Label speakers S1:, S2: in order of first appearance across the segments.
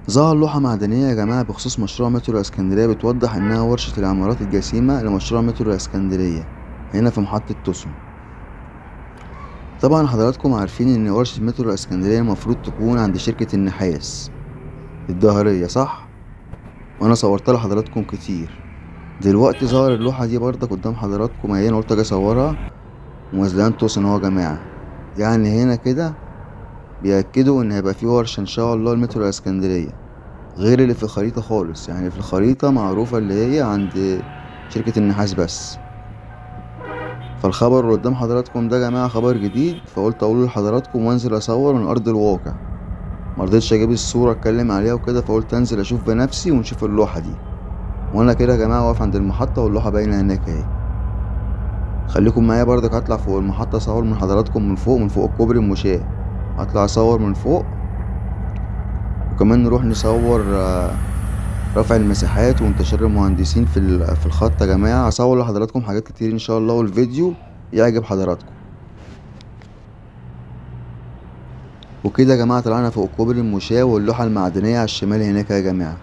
S1: ظهر لوحة معدنية يا جماعة بخصوص مشروع مترو اسكندرية، بتوضح إنها ورشة العمارات الجسيمة لمشروع مترو اسكندرية هنا في محطة توسون. طبعا حضراتكم عارفين إن ورشة مترو اسكندرية المفروض تكون عند شركة النحاس الدهرية، صح؟ وأنا صورتها لحضراتكم كتير. دلوقتي ظهر اللوحة دي برضك قدام حضراتكم اهي، أنا قلت أجي أصورها. ومزلقان توسون أهو يا جماعة، يعني هنا كده بيأكدوا إن هيبقى في ورشة إن شاء الله المترو اسكندرية، غير اللي في الخريطة خالص. يعني في الخريطة معروفة اللي هي عند شركة النحاس بس. فالخبر اللي قدام حضراتكم ده يا جماعة خبر جديد، فقلت اقوله لحضراتكم وانزل اصور من ارض الواقع. مرضتش اجيب الصورة اتكلم عليها وكده، فقلت انزل اشوف بنفسي ونشوف اللوحة دي. وانا كده يا جماعة واقف عند المحطة واللوحة باينة هناك اهي. خليكم معايا برضك، هطلع فوق المحطة اصور من حضراتكم من فوق الكوبري المشاة. هطلع اصور من فوق، وكمان نروح نصور رفع المساحات وانتشار المهندسين في الخط يا جماعة. هصور لحضراتكم حاجات كتير ان شاء الله، والفيديو يعجب حضراتكم. وكده يا جماعة طلعنا فوق كوبري المشاة واللوحة المعدنية على الشمال هناك يا جماعة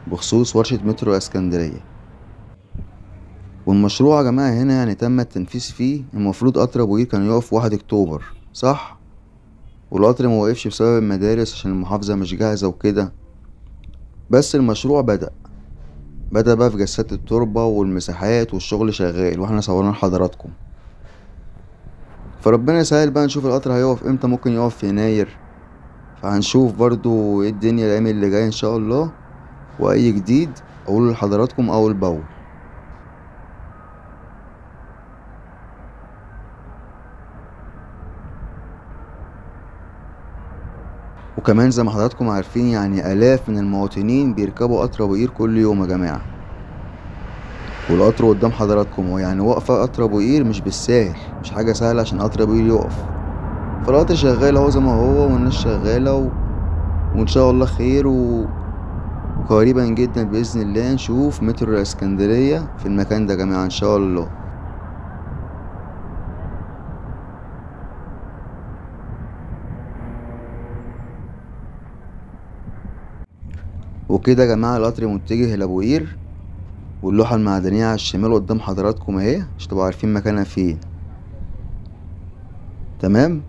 S1: بخصوص ورشة مترو اسكندرية. والمشروع يا جماعة هنا يعني تم التنفيذ فيه. المفروض قطر ابو قير كان يقف 1 اكتوبر، صح؟ والقطر موقفش بسبب المدارس عشان المحافظة مش جاهزة وكده. بس المشروع بدأ بقى في جسات التربة والمساحات والشغل شغال، واحنا صورنا لحضراتكم. فربنا يسهل بقى، نشوف القطر هيقف امتى. ممكن يقف في يناير، فهنشوف برضو ايه الدنيا الايام اللي جايه ان شاء الله. واي جديد اقوله لحضراتكم اول باول. وكمان زي ما حضراتكم عارفين يعني الاف من المواطنين بيركبوا قطر ابو قير كل يوم يا جماعه. والقطر قدام حضراتكم هو، يعني واقفه قطر ابو قير مش بالساهل، مش حاجه سهله عشان قطر ابو قير يقف. فالقطر شغال اهو زي ما هو، والناس شغاله وان شاء الله خير وقريبا جدا بإذن الله نشوف مترو الإسكندرية في المكان ده يا جماعة إن شاء الله. وكده يا جماعة القطر متجه لأبو قير، واللوحة المعدنية على الشمال قدام حضراتكم اهي عشان تبقوا عارفين مكانها فين. تمام.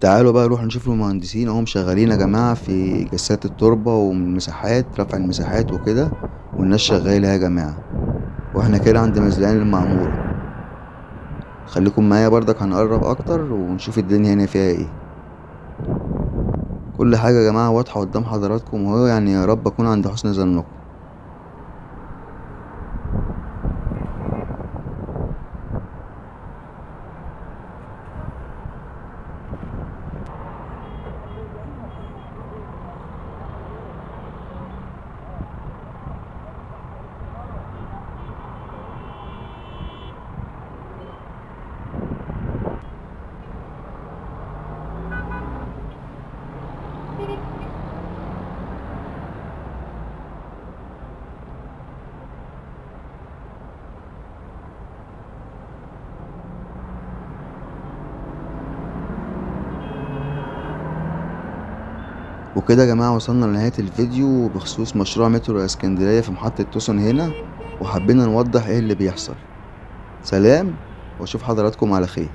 S1: تعالوا بقى نروح نشوف المهندسين اهم شغالين يا جماعة في جسات التربة والمساحات، رفع المساحات وكده. والناس شغالة يا جماعة، واحنا كده عند مزلقان المعمورة. خليكم معايا برضك، هنقرب اكتر ونشوف الدنيا هنا فيها ايه. كل حاجة يا جماعة واضحة قدام حضراتكم اهو، يعني يا رب اكون عند حسن ظنكم. وكده يا جماعة وصلنا لنهاية الفيديو بخصوص مشروع مترو اسكندرية في محطة توسون هنا، وحبينا نوضح ايه اللي بيحصل. سلام، واشوف حضراتكم على خير.